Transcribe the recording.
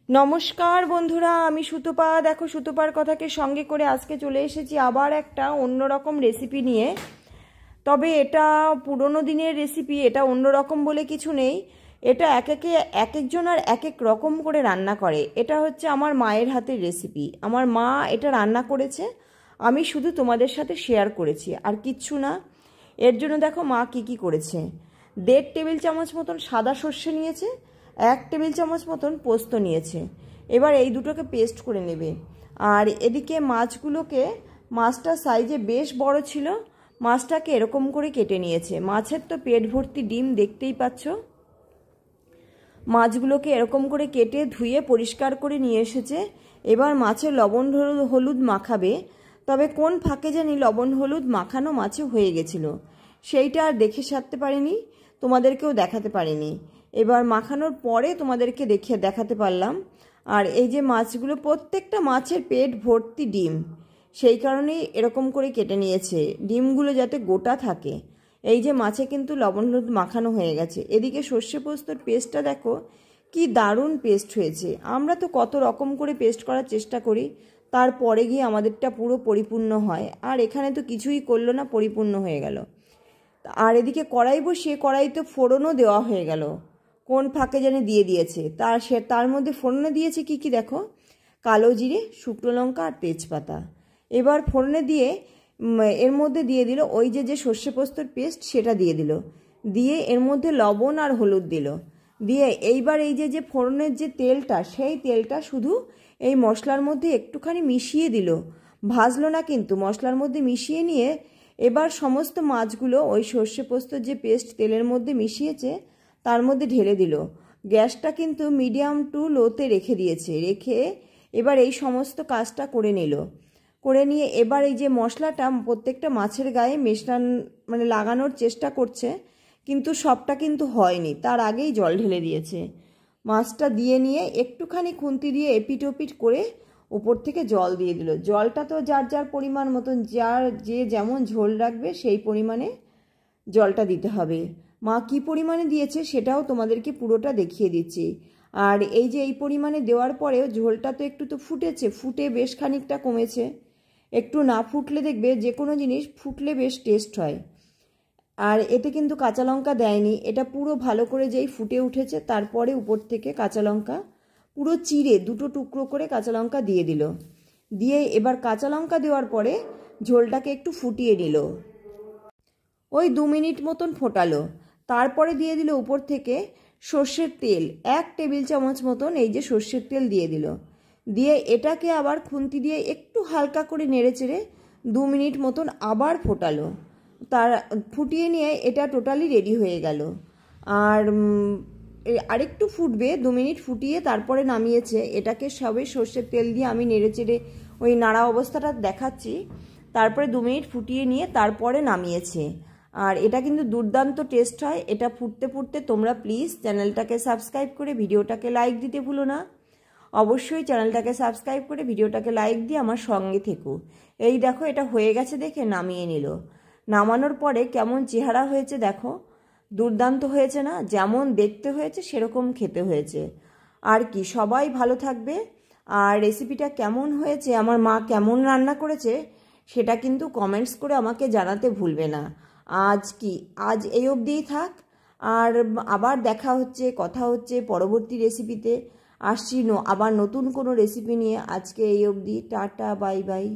नमस्कार बंधुरा आमी सुतपा। देखो सुतपार कथाके संगे करे आजके चले एसेछि आबार एकटा अन्यरकम रेसिपि निये। तबे एटा पुरोनो दिनेर रेसिपि, एटा अन्यरकम बोले किछु नेई। एटा एक एकजन आर एक एक रकम करे रान्ना करे। एटा हच्छे आमार मायेर हातेर रेसिपि। आमार मा एटा रान्ना करेছে, आमी शुधु तोमादेर साथे शेयार करेছি আর কিচ্ছু না। এর জন্য দেখো মা কি কি করেছে। 1.5 টেবিল চামচ মতন সাদা সরষে নিয়েছে, 1 টেবিল চামচ মতন পোস্ত নিয়েছে। এবার এই দুটোকে পেস্ট করে নেবে। আর এদিকে মাছটা সাইজে বেশ বড় ছিল, মাছটাকে এরকম করে কেটে নিয়েছে। মাছের তো পেট ভর্তি ডিম দেখতেই পাচ্ছ। মাছগুলোকে এরকম করে কেটে ধুয়ে পরিষ্কার করে নিয়ে এসেছে। এবার মাছের লবণ হলুদ মাখাবে। তবে কোন ফাঁকে জানি লবণ হলুদ মাখানো মাছে হয়ে গেছিল, সেইটা আর দেখে সারতে পারিনি, তোমাদেরকেও দেখাতে পারিনি। এবার মাখানোর পরে তোমাদেরকে দেখাতে পারলাম। আর এই যে মাছগুলো প্রত্যেকটা মাছের পেট ভর্তি ডিম, সেই কারণেই এরকম করে কেটে নিয়েছে, ডিমগুলো যাতে গোটা থাকে। এই যে মাছে কিন্তু লবণ হলুদ মাখানো হয়ে গেছে। এদিকে সর্ষে পোস্তর পেস্টটা দেখো কি দারুণ পেস্ট হয়েছে। আমরা তো কত রকম করে পেস্ট করার চেষ্টা করি, তারপরে গিয়ে আমাদেরটা পুরো পরিপূর্ণ হয়। আর এখানে তো কিছুই করলো না, পরিপূর্ণ হয়ে গেল। আর এদিকে কড়াই বসিয়ে কড়াইতে ফোড়নও দেওয়া হয়ে গেল। কোন ফাঁকে জানি দিয়ে দিয়েছে। তার মধ্যে ফোড়নে দিয়েছে কি কি দেখো, কালো জিরে, শুকনো লঙ্কা আর তেজপাতা। এবার ফোড়নে দিয়ে এর মধ্যে দিয়ে দিল ওই যে সর্ষে পোস্তর পেস্ট, সেটা দিয়ে দিল। দিয়ে এর মধ্যে লবণ আর হলুদ দিল। দিয়ে এইবার এই যে ফোড়নের যে তেলটা, সেই তেলটা শুধু এই মশলার মধ্যে একটুখানি মিশিয়ে দিল, ভাজলো না কিন্তু, মশলার মধ্যে মিশিয়ে নিয়ে এবার সমস্ত মাছগুলো ওই সর্ষে পোস্তর যে পেস্ট তেলের মধ্যে মিশিয়েছে তার মধ্যে ঢেলে দিল। গ্যাসটা কিন্তু মিডিয়াম টু লোতে রেখে দিয়েছে। রেখে এবার এই সমস্ত কাজটা করে নিল। করে নিয়ে এবার এই যে মশলাটা প্রত্যেকটা মাছের গায়ে লাগানোর চেষ্টা করছে, কিন্তু সবটা কিন্তু হয়নি, তার আগেই জল ঢেলে দিয়েছে। মাছটা দিয়ে নিয়ে একটুখানি খুন্তি দিয়ে এপিট ওপিট করে উপর থেকে জল দিয়ে দিল। জলটা তো যার যার পরিমাণ মতন, যে যেমন ঝোল রাখবে সেই পরিমাণে জলটা দিতে হবে। মা কি পরিমাণে দিয়েছে সেটাও তোমাদেরকে পুরোটা দেখিয়ে দিচ্ছি। আর এই যে এই পরিমাণে দেওয়ার পরেও ঝোলটা তো একটু তো ফুটেছে, ফুটে বেশ খানিকটা কমেছে। একটু না ফুটলে দেখবে যে কোনো জিনিস ফুটলে বেশ টেস্ট হয়। আর এতে কিন্তু কাঁচা লঙ্কা দেয়নি, এটা পুরো ভালো করে যেই ফুটে উঠেছে তারপরে উপর থেকে কাঁচা লঙ্কা পুরো চিড়ে 2টো টুকরো করে কাঁচা লঙ্কা দিয়ে দিল। দিয়ে এবার কাঁচা লঙ্কা দেওয়ার পরে ঝোলটাকে একটু ফুটিয়ে নিল, ওই 2 মিনিট মতন ফোটালো। তারপরে দিয়ে দিল উপর থেকে সর্ষের তেল, 1 টেবিল চামচ মতন এই যে সর্ষের তেল দিয়ে দিল। দিয়ে এটাকে আবার খুন্তি দিয়ে একটু হালকা করে নেড়ে চেড়ে 2 মিনিট মতন আবার ফোটালো। ফুটিয়ে নিয়ে এটা টোটালি রেডি হয়ে গেল। আর আরেকটু ফুটবে, 2 মিনিট ফুটিয়ে তারপরে নামিয়েছে। এটাকে সবে সর্ষের তেল দিয়ে আমি নেড়ে চেড়ে ওই নাড়া অবস্থাটা দেখাচ্ছি। তারপরে 2 মিনিট ফুটিয়ে নিয়ে তারপরে নামিয়েছে। আর এটা কিন্তু দুর্দান্ত টেস্ট হয়। এটা ফুটতে ফুটতে তোমরা প্লিজ চ্যানেলটাকে সাবস্ক্রাইব করে ভিডিওটাকে লাইক দিতে ভুলো না। অবশ্যই চ্যানেলটাকে সাবস্ক্রাইব করে ভিডিওটাকে লাইক দিয়ে আমার সঙ্গে থেকো। এই দেখো এটা হয়ে গেছে দেখে নামিয়ে নিল। নামানোর পরে কেমন চেহারা হয়েছে দেখো, দুর্দান্ত হয়েছে না? যেমন দেখতে হয়েছে সেরকম খেতে হয়েছে। আর কি, সবাই ভালো থাকবে। আর রেসিপিটা কেমন হয়েছে, আমার মা কেমন রান্না করেছে সেটা কিন্তু কমেন্টস করে আমাকে জানাতে ভুলবে না। আজ এই অবধিই থাক। আর আবার দেখা হচ্ছে, কথা হচ্ছে পরবর্তী রেসিপিতে। আসছি আবার নতুন কোনো রেসিপি নিয়ে। আজকে এই অবধি, টাটা, বাই বাই।